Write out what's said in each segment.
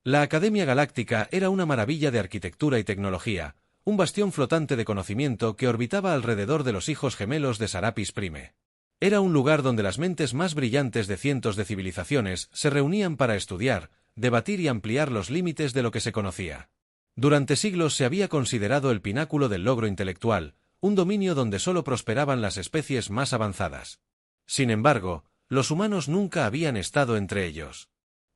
La Academia Galáctica era una maravilla de arquitectura y tecnología, un bastión flotante de conocimiento que orbitaba alrededor de los hijos gemelos de Serapis Prime. Era un lugar donde las mentes más brillantes de cientos de civilizaciones se reunían para estudiar, debatir y ampliar los límites de lo que se conocía. Durante siglos se había considerado el pináculo del logro intelectual, un dominio donde solo prosperaban las especies más avanzadas. Sin embargo, los humanos nunca habían estado entre ellos.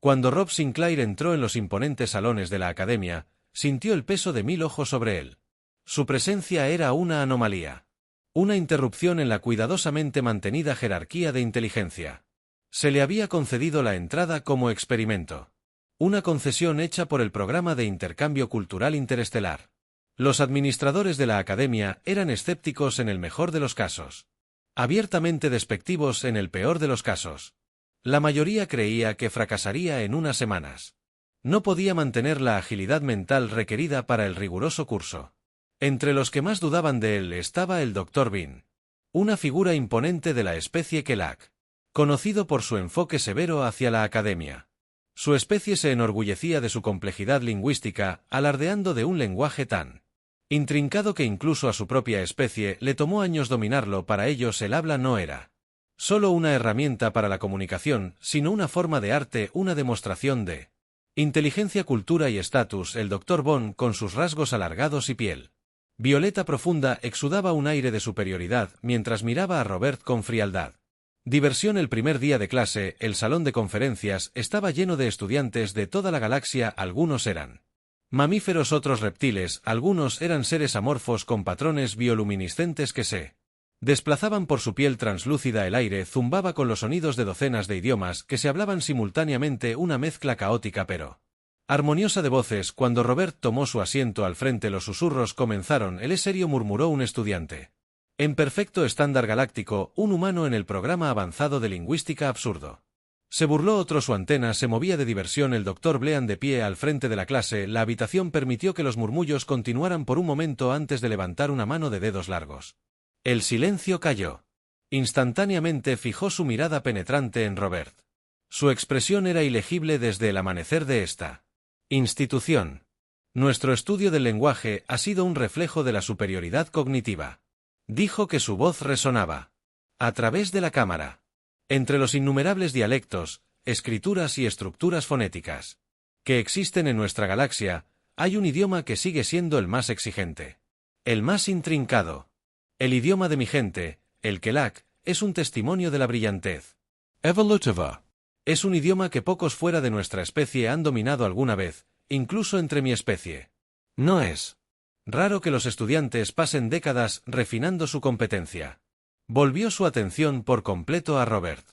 Cuando Rob Sinclair entró en los imponentes salones de la Academia, sintió el peso de 1000 ojos sobre él. Su presencia era una anomalía. Una interrupción en la cuidadosamente mantenida jerarquía de inteligencia. Se le había concedido la entrada como experimento. Una concesión hecha por el Programa de Intercambio Cultural Interestelar. Los administradores de la Academia eran escépticos en el mejor de los casos. Abiertamente despectivos en el peor de los casos. La mayoría creía que fracasaría en unas semanas. No podía mantener la agilidad mental requerida para el riguroso curso. Entre los que más dudaban de él estaba el Dr. Bean. Una figura imponente de la especie Kelak. Conocido por su enfoque severo hacia la Academia. Su especie se enorgullecía de su complejidad lingüística, alardeando de un lenguaje tan intrincado que incluso a su propia especie le tomó años dominarlo. Para ellos el habla no era solo una herramienta para la comunicación, sino una forma de arte, una demostración de inteligencia, cultura y estatus. El Dr. Bond, con sus rasgos alargados y piel violeta profunda, exudaba un aire de superioridad mientras miraba a Robert con frialdad. Diversión. El primer día de clase, el salón de conferencias estaba lleno de estudiantes de toda la galaxia. Algunos eran mamíferos, otros reptiles, algunos eran seres amorfos con patrones bioluminiscentes que se desplazaban por su piel translúcida. El aire zumbaba con los sonidos de docenas de idiomas que se hablaban simultáneamente, una mezcla caótica pero armoniosa de voces. Cuando Robert tomó su asiento al frente, los susurros comenzaron. Él es serio, murmuró un estudiante. En perfecto estándar galáctico, un humano en el programa avanzado de lingüística. Absurdo. Se burló otro. Su antena se movía de diversión. El Dr. Blean, de pie al frente de la clase, la habitación permitió que los murmullos continuaran por un momento antes de levantar una mano de dedos largos. El silencio cayó. Instantáneamente fijó su mirada penetrante en Robert. Su expresión era ilegible desde el amanecer de esta institución. Nuestro estudio del lenguaje ha sido un reflejo de la superioridad cognitiva. Dijo que su voz resonaba a través de la cámara. Entre los innumerables dialectos, escrituras y estructuras fonéticas que existen en nuestra galaxia, hay un idioma que sigue siendo el más exigente. El más intrincado. El idioma de mi gente, el Kelak, es un testimonio de la brillantez evolutiva. Es un idioma que pocos fuera de nuestra especie han dominado alguna vez, incluso entre mi especie. No es raro que los estudiantes pasen décadas refinando su competencia. Volvió su atención por completo a Robert.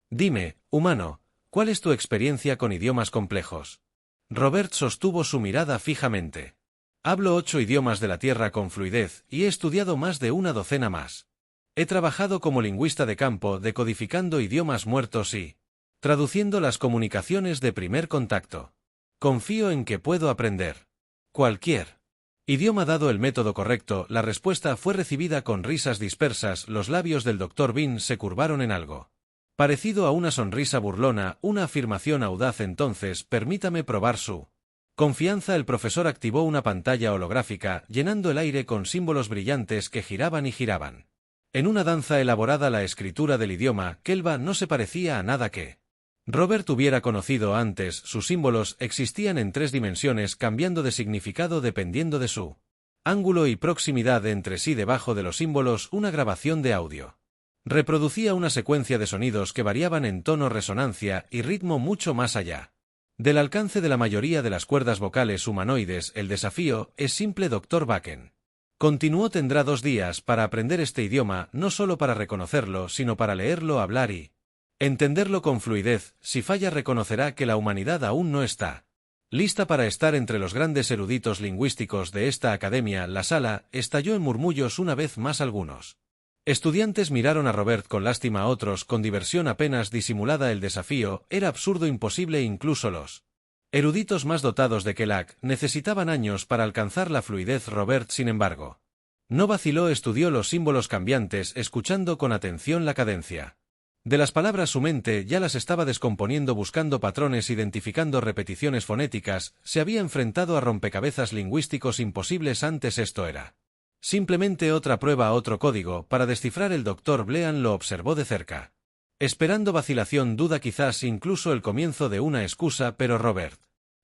Dime, humano, ¿cuál es tu experiencia con idiomas complejos? Robert sostuvo su mirada fijamente. Hablo 8 idiomas de la Tierra con fluidez y he estudiado más de una docena más. He trabajado como lingüista de campo decodificando idiomas muertos y traduciendo las comunicaciones de primer contacto. Confío en que puedo aprender cualquier idioma dado el método correcto. La respuesta fue recibida con risas dispersas. Los labios del Dr. Bean se curvaron en algo parecido a una sonrisa burlona, una afirmación audaz. Entonces, permítame probar su confianza. El profesor activó una pantalla holográfica, llenando el aire con símbolos brillantes que giraban y giraban. En una danza elaborada, la escritura del idioma Kelva no se parecía a nada que Robert hubiera conocido antes. Sus símbolos existían en 3 dimensiones, cambiando de significado dependiendo de su ángulo y proximidad entre sí. Debajo de los símbolos, una grabación de audio reproducía una secuencia de sonidos que variaban en tono, resonancia y ritmo mucho más allá del alcance de la mayoría de las cuerdas vocales humanoides. El desafío es simple, Dr. Bakken. Continuó. Tendrá 2 días para aprender este idioma, no solo para reconocerlo, sino para leerlo, hablar y entenderlo con fluidez. Si falla, reconocerá que la humanidad aún no está lista para estar entre los grandes eruditos lingüísticos de esta academia. La sala estalló en murmullos una vez más. Algunos estudiantes miraron a Robert con lástima, otros con diversión apenas disimulada. El desafío era absurdo, imposible. Incluso los eruditos más dotados de Kelak necesitaban años para alcanzar la fluidez. Robert, sin embargo, no vaciló. Estudió los símbolos cambiantes, escuchando con atención la cadencia De las palabras su mente ya las estaba descomponiendo buscando patrones, identificando repeticiones fonéticas, se había enfrentado a rompecabezas lingüísticos imposibles antes. Esto era simplemente otra prueba, otro código, para descifrar. El doctor Blean lo observó de cerca, esperando vacilación, duda, quizás incluso el comienzo de una excusa, pero Robert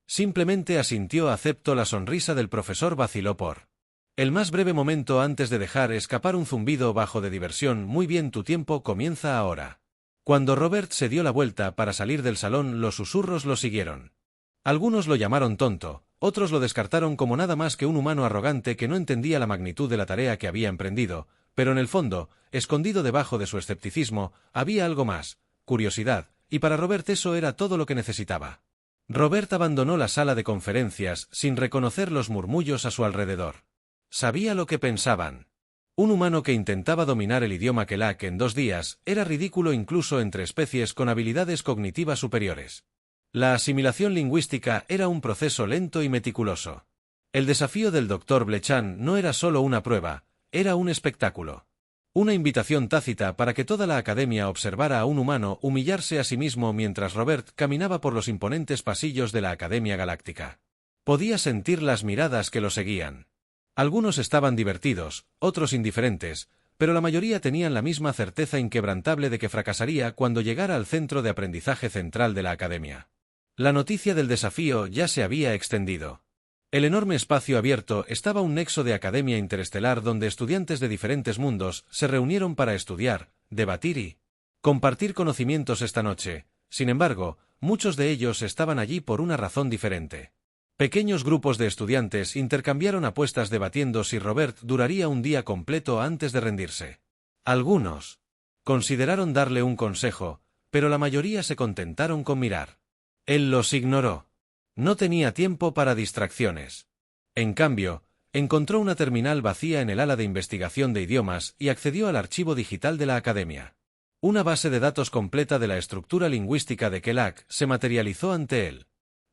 simplemente asintió. Aceptó. La sonrisa del profesor vaciló por el más breve momento antes de dejar escapar un zumbido bajo de diversión. Muy bien, tu tiempo comienza ahora. Cuando Robert se dio la vuelta para salir del salón, los susurros lo siguieron. Algunos lo llamaron tonto, otros lo descartaron como nada más que un humano arrogante que no entendía la magnitud de la tarea que había emprendido, pero en el fondo, escondido debajo de su escepticismo, había algo más: curiosidad, y para Robert eso era todo lo que necesitaba. Robert abandonó la sala de conferencias sin reconocer los murmullos a su alrededor. Sabía lo que pensaban. Un humano que intentaba dominar el idioma Kelak en 2 días era ridículo incluso entre especies con habilidades cognitivas superiores. La asimilación lingüística era un proceso lento y meticuloso. El desafío del Dr. Blechan no era solo una prueba, era un espectáculo. Una invitación tácita para que toda la academia observara a un humano humillarse a sí mismo mientras Robert caminaba por los imponentes pasillos de la Academia Galáctica. Podía sentir las miradas que lo seguían. Algunos estaban divertidos, otros indiferentes, pero la mayoría tenían la misma certeza inquebrantable de que fracasaría cuando llegara al centro de aprendizaje central de la academia. La noticia del desafío ya se había extendido. El enorme espacio abierto estaba un nexo de academia interestelar donde estudiantes de diferentes mundos se reunieron para estudiar, debatir y compartir conocimientos esta noche. Sin embargo, muchos de ellos estaban allí por una razón diferente. Pequeños grupos de estudiantes intercambiaron apuestas debatiendo si Robert duraría un día completo antes de rendirse. Algunos consideraron darle un consejo, pero la mayoría se contentaron con mirar. Él los ignoró. No tenía tiempo para distracciones. En cambio, encontró una terminal vacía en el ala de investigación de idiomas y accedió al archivo digital de la academia. Una base de datos completa de la estructura lingüística de Kelak se materializó ante él.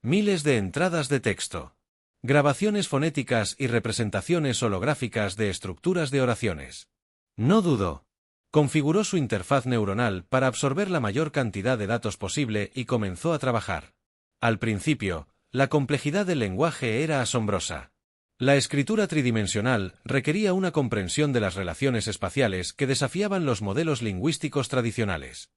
Miles de entradas de texto, grabaciones fonéticas y representaciones holográficas de estructuras de oraciones. No dudó. Configuró su interfaz neuronal para absorber la mayor cantidad de datos posible y comenzó a trabajar. Al principio, la complejidad del lenguaje era asombrosa. La escritura tridimensional requería una comprensión de las relaciones espaciales que desafiaban los modelos lingüísticos tradicionales.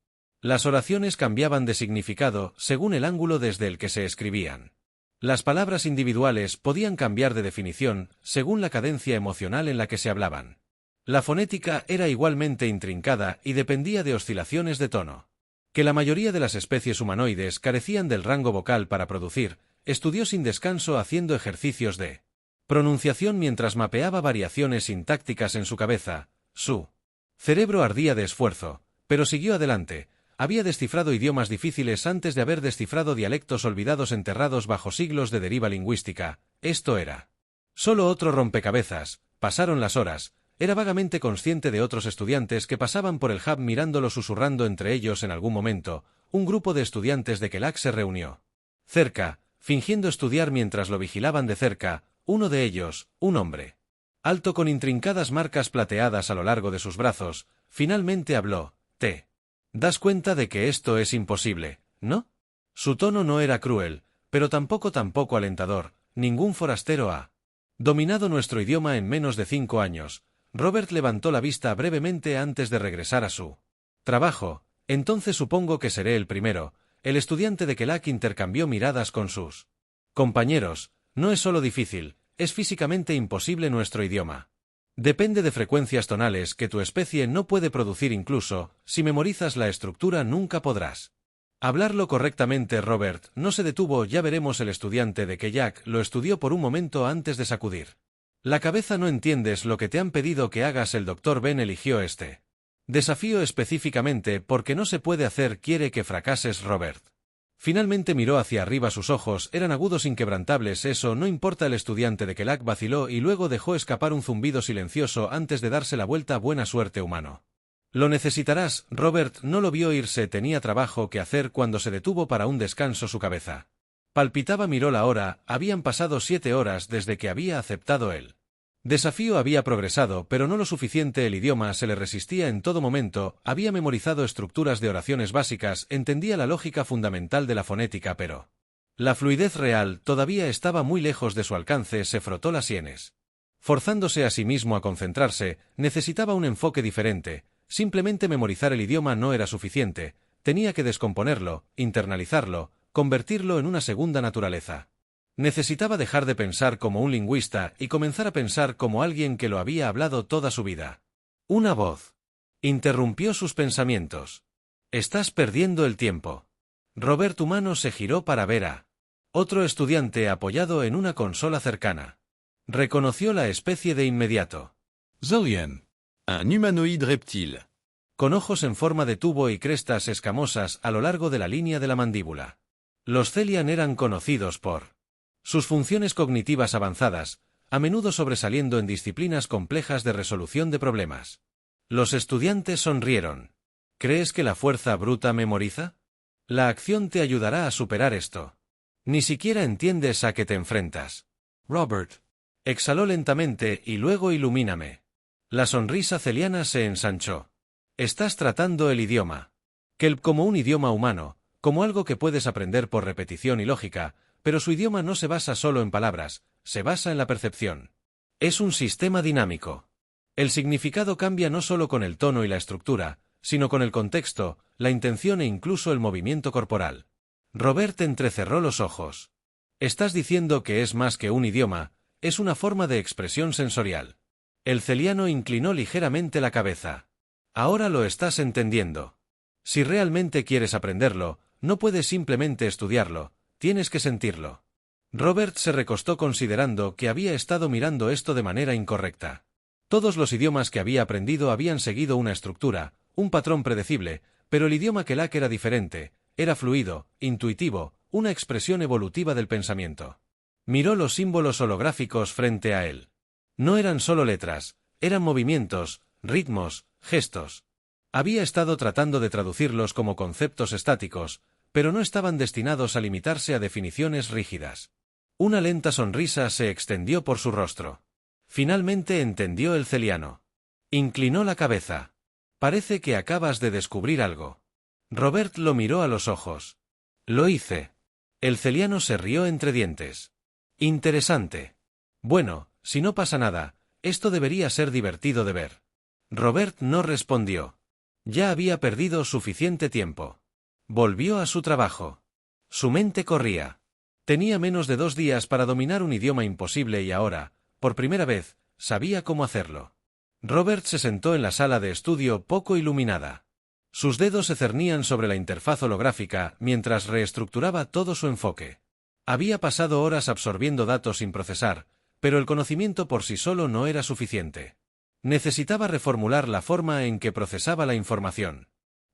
Las oraciones cambiaban de significado según el ángulo desde el que se escribían. Las palabras individuales podían cambiar de definición según la cadencia emocional en la que se hablaban. La fonética era igualmente intrincada y dependía de oscilaciones de tono. Que la mayoría de las especies humanoides carecían del rango vocal para producir, estudió sin descanso haciendo ejercicios de pronunciación mientras mapeaba variaciones sintácticas en su cabeza. Su cerebro ardía de esfuerzo, pero siguió adelante. Había descifrado idiomas difíciles antes de haber descifrado dialectos olvidados enterrados bajo siglos de deriva lingüística. Esto era solo otro rompecabezas. Pasaron las horas. Era vagamente consciente de otros estudiantes que pasaban por el hub mirándolo, susurrando entre ellos. En algún momento, un grupo de estudiantes de Kelak se reunió cerca, fingiendo estudiar mientras lo vigilaban de cerca. Uno de ellos, un hombre alto con intrincadas marcas plateadas a lo largo de sus brazos, finalmente habló. ¿Te das cuenta de que esto es imposible, no? Su tono no era cruel, pero tampoco alentador. Ningún forastero ha dominado nuestro idioma en menos de 5 años. Robert levantó la vista brevemente antes de regresar a su trabajo. Entonces supongo que seré el primero. El estudiante de Kelak intercambió miradas con sus compañeros. No es solo difícil, es físicamente imposible. Nuestro idioma depende de frecuencias tonales que tu especie no puede producir. Incluso si memorizas la estructura nunca podrás hablarlo correctamente. Robert no se detuvo. Ya veremos. El estudiante de Kelak lo estudió por un momento antes de sacudir la cabeza. No entiendes lo que te han pedido que hagas. El Dr. Ben eligió este desafío específicamente porque no se puede hacer. Quiere que fracases. Robert finalmente miró hacia arriba. Sus ojos eran agudos, inquebrantables. Eso no importa. El estudiante de Kelak vaciló y luego dejó escapar un zumbido silencioso antes de darse la vuelta. Buena suerte, humano. Lo necesitarás. Robert no lo vio irse. Tenía trabajo que hacer cuando se detuvo para un descanso. Su cabeza palpitaba. Miró la hora. Habían pasado 7 horas desde que había aceptado el Desafío había progresado, pero no lo suficiente. El idioma se le resistía en todo momento. Había memorizado estructuras de oraciones básicas, entendía la lógica fundamental de la fonética, pero la fluidez real todavía estaba muy lejos de su alcance. Se frotó las sienes. Forzándose a sí mismo a concentrarse, necesitaba un enfoque diferente. Simplemente memorizar el idioma no era suficiente. Tenía que descomponerlo, internalizarlo, convertirlo en una segunda naturaleza. Necesitaba dejar de pensar como un lingüista y comenzar a pensar como alguien que lo había hablado toda su vida. Una voz interrumpió sus pensamientos. «Estás perdiendo el tiempo». Robert Humano se giró para ver a otro estudiante apoyado en una consola cercana. Reconoció la especie de inmediato. Zolian, un humanoide reptile. Con ojos en forma de tubo y crestas escamosas a lo largo de la línea de la mandíbula. Los Zelian eran conocidos por sus funciones cognitivas avanzadas, a menudo sobresaliendo en disciplinas complejas de resolución de problemas. Los estudiantes sonrieron. ¿Crees que la fuerza bruta memoriza? La acción te ayudará a superar esto. Ni siquiera entiendes a qué te enfrentas. Robert. Exhaló lentamente y luego ilumíname. La sonrisa celiana se ensanchó. Estás tratando el idioma. Kelp como un idioma humano, como algo que puedes aprender por repetición y lógica, pero su idioma no se basa solo en palabras, se basa en la percepción. Es un sistema dinámico. El significado cambia no solo con el tono y la estructura, sino con el contexto, la intención e incluso el movimiento corporal. Robert entrecerró los ojos. Estás diciendo que es más que un idioma, es una forma de expresión sensorial. El celiano inclinó ligeramente la cabeza. Ahora lo estás entendiendo. Si realmente quieres aprenderlo, no puedes simplemente estudiarlo, tienes que sentirlo. Robert se recostó considerando que había estado mirando esto de manera incorrecta. Todos los idiomas que había aprendido habían seguido una estructura, un patrón predecible, pero el idioma Kelak era diferente, era fluido, intuitivo, una expresión evolutiva del pensamiento. Miró los símbolos holográficos frente a él. No eran solo letras, eran movimientos, ritmos, gestos. Había estado tratando de traducirlos como conceptos estáticos, pero no estaban destinados a limitarse a definiciones rígidas. Una lenta sonrisa se extendió por su rostro. Finalmente entendió el celiano. Inclinó la cabeza. Parece que acabas de descubrir algo. Robert lo miró a los ojos. Lo hice. El celiano se rió entre dientes. Interesante. Bueno, si no pasa nada, esto debería ser divertido de ver. Robert no respondió. Ya había perdido suficiente tiempo. Volvió a su trabajo. Su mente corría. Tenía menos de 2 días para dominar un idioma imposible y ahora, por primera vez, sabía cómo hacerlo. Robert se sentó en la sala de estudio poco iluminada. Sus dedos se cernían sobre la interfaz holográfica mientras reestructuraba todo su enfoque. Había pasado horas absorbiendo datos sin procesar, pero el conocimiento por sí solo no era suficiente. Necesitaba reformular la forma en que procesaba la información.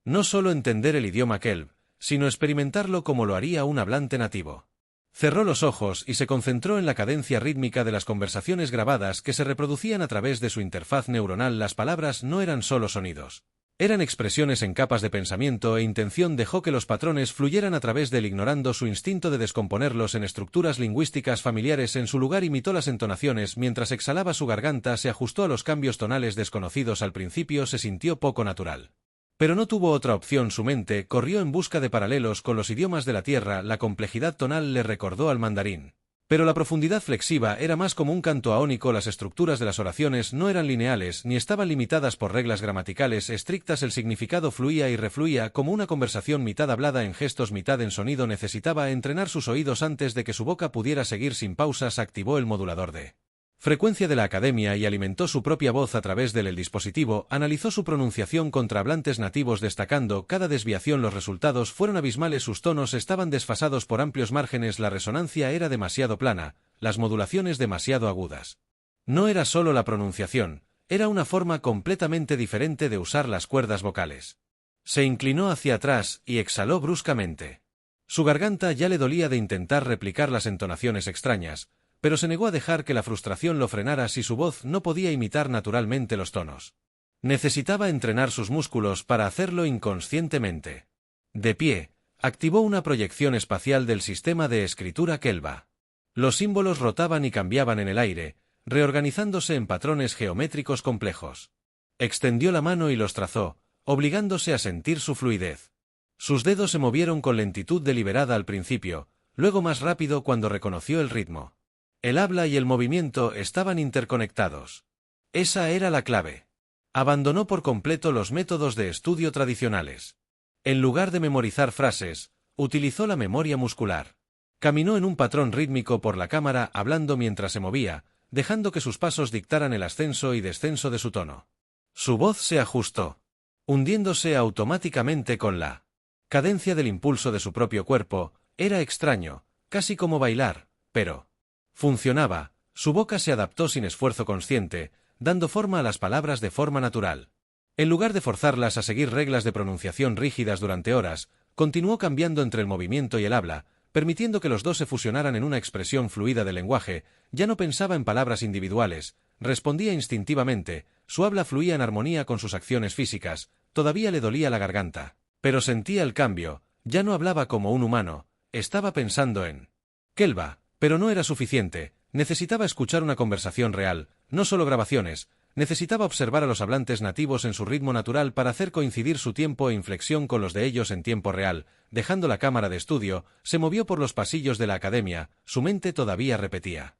No solo entender el idioma Kelp, sino experimentarlo como lo haría un hablante nativo. Cerró los ojos y se concentró en la cadencia rítmica de las conversaciones grabadas que se reproducían a través de su interfaz neuronal. Las palabras no eran solo sonidos. Eran expresiones en capas de pensamiento e intención. Dejó que los patrones fluyeran a través de él, ignorando su instinto de descomponerlos en estructuras lingüísticas familiares. En su lugar imitó las entonaciones mientras exhalaba. Su garganta se ajustó a los cambios tonales desconocidos. Al principio se sintió poco natural. Pero no tuvo otra opción. Su mente corrió en busca de paralelos con los idiomas de la Tierra. La complejidad tonal le recordó al mandarín. Pero la profundidad flexiva era más como un canto aónico. Las estructuras de las oraciones no eran lineales ni estaban limitadas por reglas gramaticales estrictas. El significado fluía y refluía como una conversación, mitad hablada en gestos, mitad en sonido. Necesitaba entrenar sus oídos antes de que su boca pudiera seguir sin pausas. Activó el modulador de frecuencia de la academia y alimentó su propia voz a través del dispositivo. Analizó su pronunciación contra hablantes nativos, destacando cada desviación. Los resultados fueron abismales. Sus tonos estaban desfasados por amplios márgenes. La resonancia era demasiado plana, las modulaciones demasiado agudas. No era solo la pronunciación, era una forma completamente diferente de usar las cuerdas vocales. Se inclinó hacia atrás y exhaló bruscamente. Su garganta ya le dolía de intentar replicar las entonaciones extrañas, pero se negó a dejar que la frustración lo frenara. Si su voz no podía imitar naturalmente los tonos, necesitaba entrenar sus músculos para hacerlo inconscientemente. De pie, activó una proyección espacial del sistema de escritura Kelva. Los símbolos rotaban y cambiaban en el aire, reorganizándose en patrones geométricos complejos. Extendió la mano y los trazó, obligándose a sentir su fluidez. Sus dedos se movieron con lentitud deliberada al principio, luego más rápido cuando reconoció el ritmo. El habla y el movimiento estaban interconectados. Esa era la clave. Abandonó por completo los métodos de estudio tradicionales. En lugar de memorizar frases, utilizó la memoria muscular. Caminó en un patrón rítmico por la cámara hablando mientras se movía, dejando que sus pasos dictaran el ascenso y descenso de su tono. Su voz se ajustó, hundiéndose automáticamente con la cadencia del impulso de su propio cuerpo. Era extraño, casi como bailar, pero funcionaba. Su boca se adaptó sin esfuerzo consciente, dando forma a las palabras de forma natural. En lugar de forzarlas a seguir reglas de pronunciación rígidas durante horas, continuó cambiando entre el movimiento y el habla, permitiendo que los dos se fusionaran en una expresión fluida del lenguaje. Ya no pensaba en palabras individuales, respondía instintivamente, su habla fluía en armonía con sus acciones físicas. Todavía le dolía la garganta, pero sentía el cambio, ya no hablaba como un humano, estaba pensando en Kelva, pero no era suficiente, necesitaba escuchar una conversación real, no solo grabaciones. Necesitaba observar a los hablantes nativos en su ritmo natural para hacer coincidir su tiempo e inflexión con los de ellos en tiempo real. Dejando la cámara de estudio, se movió por los pasillos de la academia, su mente todavía repetía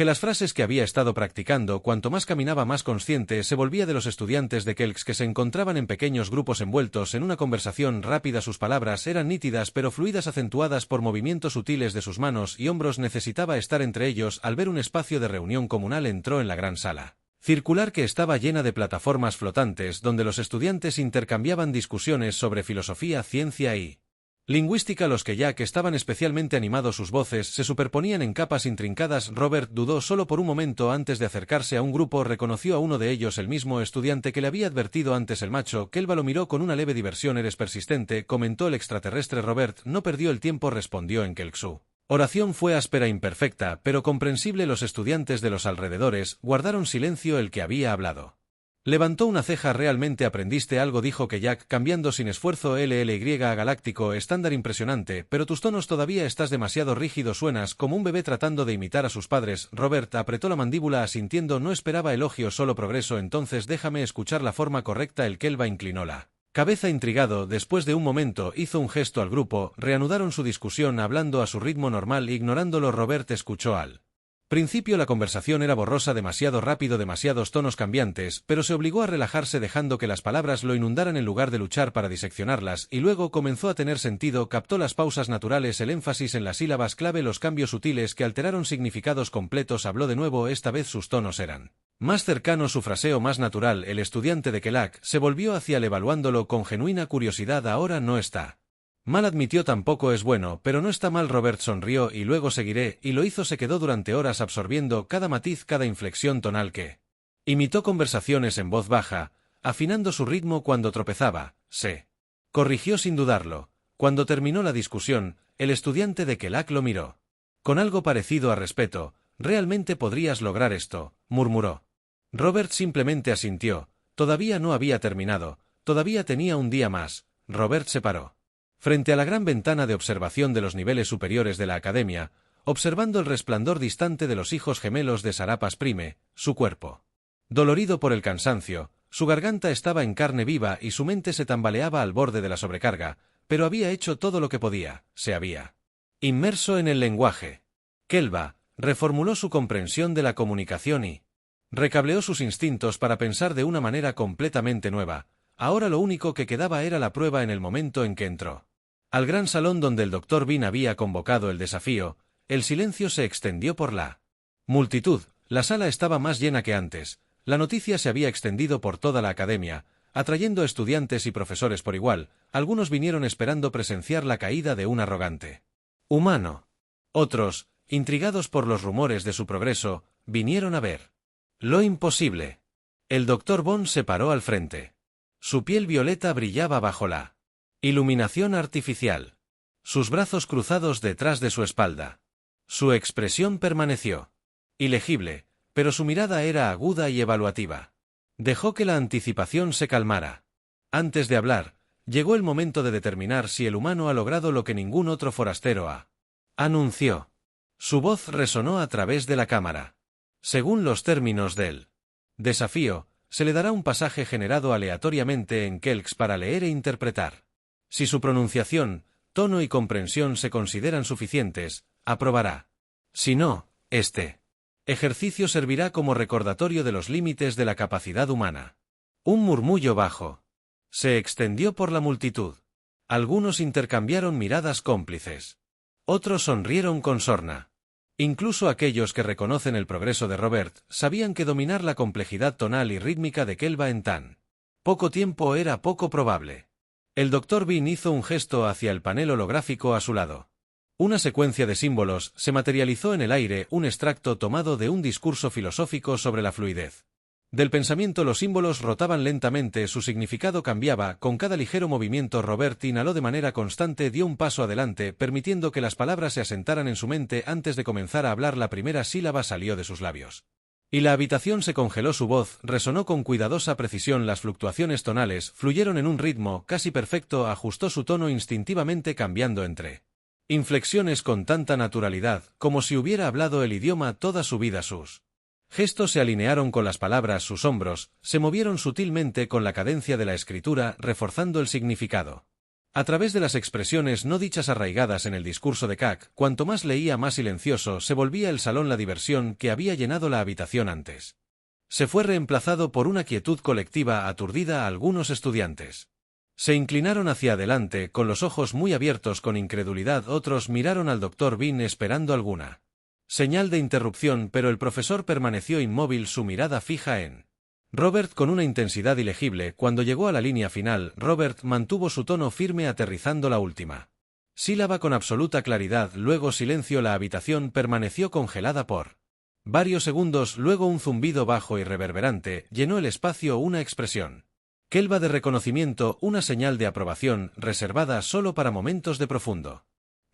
las frases que había estado practicando. Cuanto más caminaba, más consciente se volvía de los estudiantes de Kelks que se encontraban en pequeños grupos envueltos en una conversación rápida. Sus palabras eran nítidas pero fluidas, acentuadas por movimientos sutiles de sus manos y hombros. Necesitaba estar entre ellos. Al ver un espacio de reunión comunal, entró en la gran sala circular que estaba llena de plataformas flotantes donde los estudiantes intercambiaban discusiones sobre filosofía, ciencia y lingüística. Los que ya que estaban especialmente animados, sus voces se superponían en capas intrincadas. Robert dudó solo por un momento antes de acercarse a un grupo. Reconoció a uno de ellos, el mismo estudiante que le había advertido antes. El macho Kelva lo miró con una leve diversión. Eres persistente, comentó el extraterrestre. Robert no perdió el tiempo, respondió en Kelksu. Oración fue áspera, imperfecta, pero comprensible. Los estudiantes de los alrededores guardaron silencio. El que había hablado levantó una ceja. ¿Realmente aprendiste algo?, dijo Jack, cambiando sin esfuerzo. LLY a galáctico, estándar impresionante, pero tus tonos todavía estás demasiado rígido, suenas como un bebé tratando de imitar a sus padres. Robert apretó la mandíbula asintiendo, no esperaba elogio, solo progreso. Entonces déjame escuchar la forma correcta. El Kelva inclinó la cabeza intrigado. Después de un momento hizo un gesto al grupo. Reanudaron su discusión hablando a su ritmo normal, ignorándolo. Robert escuchó al principio la conversación era borrosa, demasiado rápido, demasiados tonos cambiantes, pero se obligó a relajarse dejando que las palabras lo inundaran en lugar de luchar para diseccionarlas, y luego comenzó a tener sentido. Captó las pausas naturales, el énfasis en las sílabas clave, los cambios sutiles que alteraron significados completos. Habló de nuevo, esta vez sus tonos eran más cercanos, su fraseo más natural. El estudiante de Kelak se volvió hacia él evaluándolo con genuina curiosidad. Ahora no está mal, admitió. Tampoco es bueno, pero no está mal. Robert sonrió. Y luego seguiré, y lo hizo. Se quedó durante horas absorbiendo cada matiz, cada inflexión tonal que imitó conversaciones en voz baja, afinando su ritmo cuando tropezaba. Se corrigió sin dudarlo. Cuando terminó la discusión, el estudiante de Kelak lo miró con algo parecido a respeto. ¿Realmente podrías lograr esto?, murmuró. Robert simplemente asintió. Todavía no había terminado, todavía tenía un día más. Robert se paró frente a la gran ventana de observación de los niveles superiores de la academia, observando el resplandor distante de los hijos gemelos de Sarapas Prime. Su cuerpo dolorido por el cansancio, su garganta estaba en carne viva y su mente se tambaleaba al borde de la sobrecarga, pero había hecho todo lo que podía. Se había inmerso en el lenguaje. Kelva reformuló su comprensión de la comunicación y recableó sus instintos para pensar de una manera completamente nueva. Ahora lo único que quedaba era la prueba. En el momento en que entró al gran salón donde el Dr. Bean había convocado el desafío, el silencio se extendió por la multitud. La sala estaba más llena que antes. La noticia se había extendido por toda la academia, atrayendo estudiantes y profesores por igual. Algunos vinieron esperando presenciar la caída de un arrogante humano. Otros, intrigados por los rumores de su progreso, vinieron a ver lo imposible. El Dr. Bond se paró al frente. Su piel violeta brillaba bajo la iluminación artificial. Sus brazos cruzados detrás de su espalda. Su expresión permaneció ilegible, pero su mirada era aguda y evaluativa. Dejó que la anticipación se calmara. Antes de hablar, llegó el momento de determinar si el humano ha logrado lo que ningún otro forastero ha anunció. Su voz resonó a través de la cámara. Según los términos del desafío, se le dará un pasaje generado aleatoriamente en Kelks para leer e interpretar. Si su pronunciación, tono y comprensión se consideran suficientes, aprobará. Si no, este ejercicio servirá como recordatorio de los límites de la capacidad humana. Un murmullo bajo se extendió por la multitud. Algunos intercambiaron miradas cómplices. Otros sonrieron con sorna. Incluso aquellos que reconocen el progreso de Robert sabían que dominar la complejidad tonal y rítmica de Kelva en tan poco tiempo era poco probable. El Dr. Bean hizo un gesto hacia el panel holográfico a su lado. Una secuencia de símbolos se materializó en el aire, un extracto tomado de un discurso filosófico sobre la fluidez del pensamiento. Los símbolos rotaban lentamente, su significado cambiaba, con cada ligero movimiento. Robert inhaló de manera constante, dio un paso adelante, permitiendo que las palabras se asentaran en su mente. Antes de comenzar a hablar, la primera sílaba salió de sus labios. Y la habitación se congeló, su voz resonó con cuidadosa precisión, las fluctuaciones tonales fluyeron en un ritmo casi perfecto, ajustó su tono instintivamente cambiando entre inflexiones con tanta naturalidad, como si hubiera hablado el idioma toda su vida. Sus gestos se alinearon con las palabras, sus hombros se movieron sutilmente con la cadencia de la escritura, reforzando el significado. A través de las expresiones no dichas arraigadas en el discurso de Kak, cuanto más leía, más silencioso se volvía el salón. La diversión que había llenado la habitación antes se fue reemplazado por una quietud colectiva aturdida. Algunos estudiantes se inclinaron hacia adelante, con los ojos muy abiertos con incredulidad. Otros miraron al Dr. Bean esperando alguna señal de interrupción, pero el profesor permaneció inmóvil, su mirada fija en Robert con una intensidad ilegible. Cuando llegó a la línea final, Robert mantuvo su tono firme, aterrizando la última sílaba con absoluta claridad, luego silencio. La habitación permaneció congelada por varios segundos, luego un zumbido bajo y reverberante llenó el espacio, una expresión Kelva de reconocimiento, una señal de aprobación, reservada solo para momentos de profundo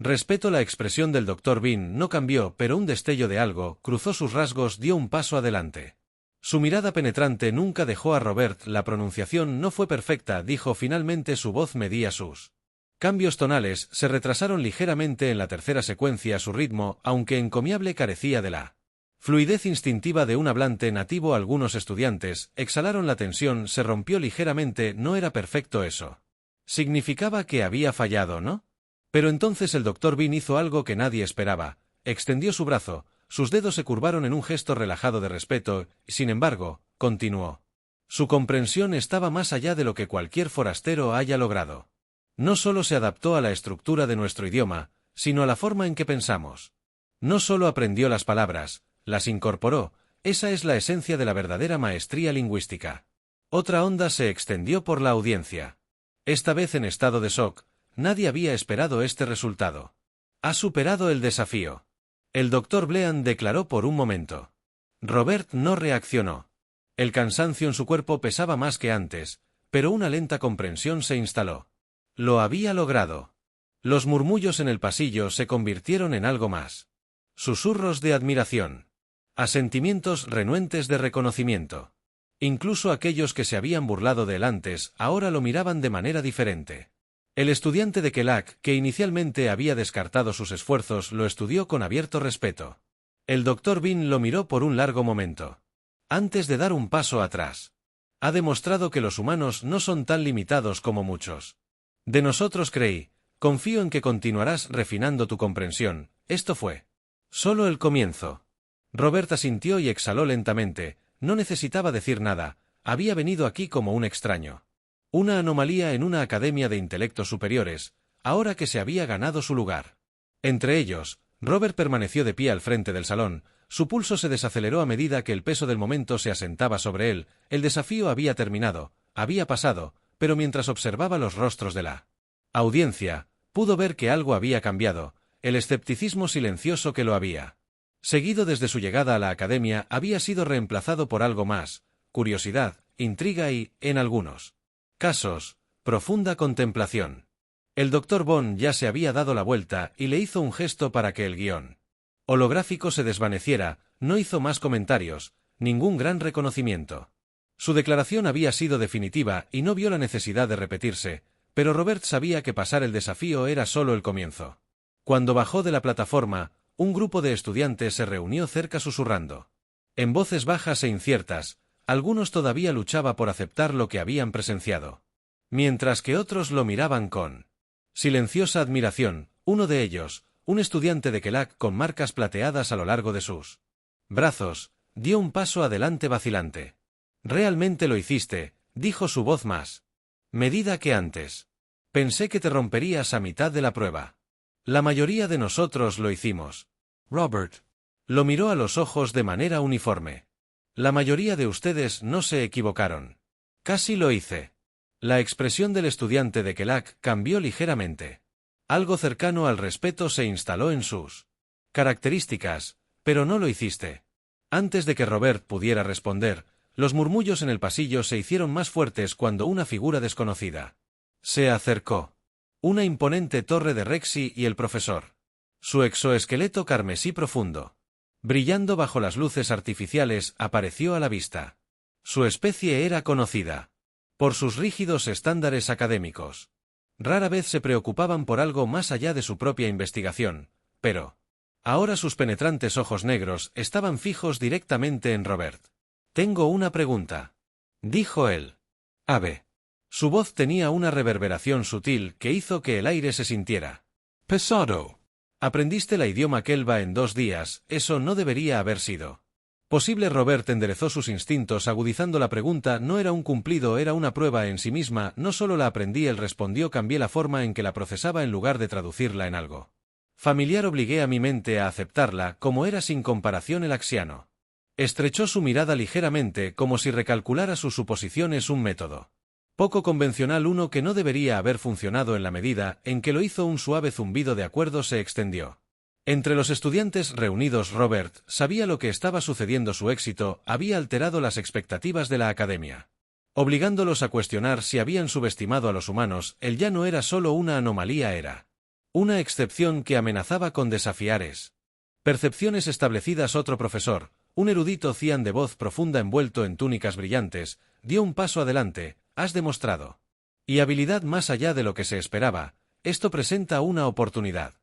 respeto. La expresión del Dr. Bean no cambió, pero un destello de algo cruzó sus rasgos, dio un paso adelante. Su mirada penetrante nunca dejó a Robert. La pronunciación no fue perfecta, dijo finalmente, su voz medía sus cambios tonales, se retrasaron ligeramente en la tercera secuencia. Su ritmo, aunque encomiable, carecía de la fluidez instintiva de un hablante nativo. Algunos estudiantes exhalaron, la tensión se rompió ligeramente. No era perfecto, eso significaba que había fallado, ¿no? Pero entonces el Dr. Bean hizo algo que nadie esperaba, extendió su brazo, sus dedos se curvaron en un gesto relajado de respeto, sin embargo, continuó. Su comprensión estaba más allá de lo que cualquier forastero haya logrado. No solo se adaptó a la estructura de nuestro idioma, sino a la forma en que pensamos. No solo aprendió las palabras, las incorporó. Esa es la esencia de la verdadera maestría lingüística. Otra onda se extendió por la audiencia. Esta vez en estado de shock. Nadie había esperado este resultado. Ha superado el desafío. El Dr. Bean declaró por un momento. Robert no reaccionó. El cansancio en su cuerpo pesaba más que antes, pero una lenta comprensión se instaló. Lo había logrado. Los murmullos en el pasillo se convirtieron en algo más. Susurros de admiración. Asentimientos renuentes de reconocimiento. Incluso aquellos que se habían burlado de él antes, ahora lo miraban de manera diferente. El estudiante de Kelak, que inicialmente había descartado sus esfuerzos, lo estudió con abierto respeto. El Dr. Bean lo miró por un largo momento. Antes de dar un paso atrás. Ha demostrado que los humanos no son tan limitados como muchos de nosotros creí. Confío en que continuarás refinando tu comprensión. Esto fue solo el comienzo. Robert asintió y exhaló lentamente. No necesitaba decir nada. Había venido aquí como un extraño. Una anomalía en una academia de intelectos superiores, ahora que se había ganado su lugar. Entre ellos, Robert permaneció de pie al frente del salón, su pulso se desaceleró a medida que el peso del momento se asentaba sobre él. El desafío había terminado, había pasado, pero mientras observaba los rostros de la audiencia, pudo ver que algo había cambiado. El escepticismo silencioso que lo había seguido desde su llegada a la academia había sido reemplazado por algo más: curiosidad, intriga y, en algunos casos, profunda contemplación. El Dr. Bond ya se había dado la vuelta y le hizo un gesto para que el guión holográfico se desvaneciera. No hizo más comentarios, ningún gran reconocimiento. Su declaración había sido definitiva y no vio la necesidad de repetirse, pero Robert sabía que pasar el desafío era solo el comienzo. Cuando bajó de la plataforma, un grupo de estudiantes se reunió cerca susurrando. En voces bajas e inciertas, algunos todavía luchaban por aceptar lo que habían presenciado. Mientras que otros lo miraban con silenciosa admiración. Uno de ellos, un estudiante de Kelag con marcas plateadas a lo largo de sus brazos, dio un paso adelante vacilante. «Realmente lo hiciste», dijo su voz más medida que antes. «Pensé que te romperías a mitad de la prueba». «La mayoría de nosotros lo hicimos». Robert. Lo miró a los ojos de manera uniforme. «La mayoría de ustedes no se equivocaron». «Casi lo hice». La expresión del estudiante de Kelag cambió ligeramente. Algo cercano al respeto se instaló en sus características, pero no lo hiciste. Antes de que Robert pudiera responder, los murmullos en el pasillo se hicieron más fuertes cuando una figura desconocida se acercó. Una imponente torre de Rexy y el profesor. Su exoesqueleto carmesí profundo, brillando bajo las luces artificiales, apareció a la vista. Su especie era conocida por sus rígidos estándares académicos. Rara vez se preocupaban por algo más allá de su propia investigación, pero ahora sus penetrantes ojos negros estaban fijos directamente en Robert. «Tengo una pregunta», dijo él. «Ave». Su voz tenía una reverberación sutil que hizo que el aire se sintiera pesado. «Aprendiste la idioma Kelva en 2 días, eso no debería haber sido posible». Robert enderezó sus instintos agudizando la pregunta. No era un cumplido, era una prueba en sí misma. «No solo la aprendí», él respondió, «cambié la forma en que la procesaba en lugar de traducirla en algo familiar. Obligué a mi mente a aceptarla como era sin comparación». El axiano estrechó su mirada ligeramente como si recalculara sus suposiciones. «Un método poco convencional, uno que no debería haber funcionado en la medida en que lo hizo». Un suave zumbido de acuerdo se extendió entre los estudiantes reunidos. Robert sabía lo que estaba sucediendo. Su éxito había alterado las expectativas de la academia, obligándolos a cuestionar si habían subestimado a los humanos. Él ya no era solo una anomalía, era una excepción que amenazaba con desafiar percepciones establecidas. Otro profesor, un erudito cian de voz profunda envuelto en túnicas brillantes, dio un paso adelante. «Has demostrado y habilidad más allá de lo que se esperaba. Esto presenta una oportunidad».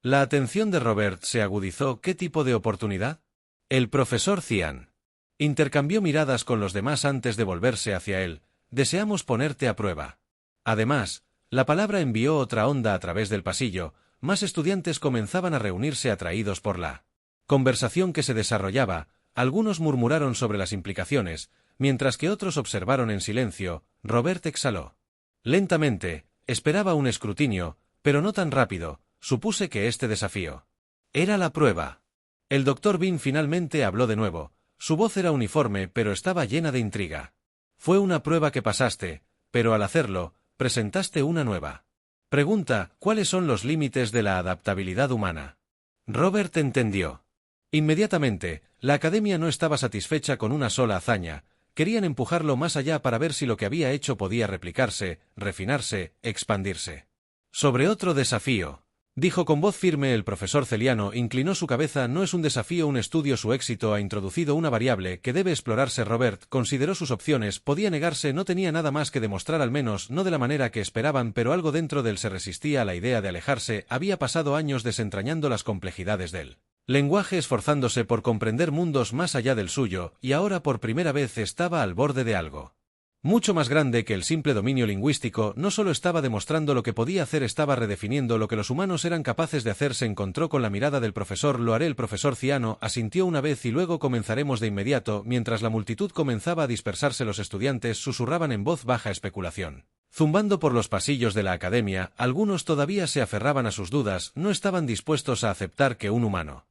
La atención de Robert se agudizó. «¿Qué tipo de oportunidad?». El profesor Cian intercambió miradas con los demás antes de volverse hacia él. «Deseamos ponerte a prueba». Además, la palabra envió otra onda a través del pasillo. Más estudiantes comenzaban a reunirse atraídos por la conversación que se desarrollaba. Algunos murmuraron sobre las implicaciones, mientras que otros observaron en silencio. Robert exhaló lentamente. Esperaba un escrutinio, pero no tan rápido. Supuse que este desafío era la prueba. El Dr. Bean finalmente habló de nuevo. Su voz era uniforme, pero estaba llena de intriga. «Fue una prueba que pasaste, pero al hacerlo, presentaste una nueva pregunta: ¿cuáles son los límites de la adaptabilidad humana?». Robert entendió inmediatamente. La academia no estaba satisfecha con una sola hazaña. Querían empujarlo más allá para ver si lo que había hecho podía replicarse, refinarse, expandirse. «Sobre otro desafío», dijo con voz firme el profesor Celiano. Inclinó su cabeza. «No es un desafío, un estudio. Su éxito ha introducido una variable que debe explorarse». Robert consideró sus opciones. Podía negarse, no tenía nada más que demostrar, al menos no de la manera que esperaban, pero algo dentro de él se resistía a la idea de alejarse. Había pasado años desentrañando las complejidades del lenguaje, esforzándose por comprender mundos más allá del suyo, y ahora por primera vez estaba al borde de algo mucho más grande que el simple dominio lingüístico. No solo estaba demostrando lo que podía hacer, estaba redefiniendo lo que los humanos eran capaces de hacer. Se encontró con la mirada del profesor. «Lo haré». El profesor Ciano asintió una vez. «Y luego comenzaremos de inmediato». Mientras la multitud comenzaba a dispersarse, los estudiantes susurraban en voz baja especulación zumbando por los pasillos de la academia. Algunos todavía se aferraban a sus dudas, no estaban dispuestos a aceptar que un humano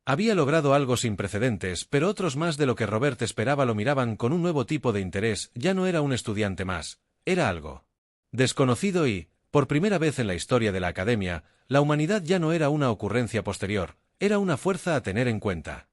había logrado algo sin precedentes, pero otros, más de lo que Robert esperaba, lo miraban con un nuevo tipo de interés. Ya no era un estudiante más, era algo desconocido y, por primera vez en la historia de la academia, la humanidad ya no era una ocurrencia posterior, era una fuerza a tener en cuenta.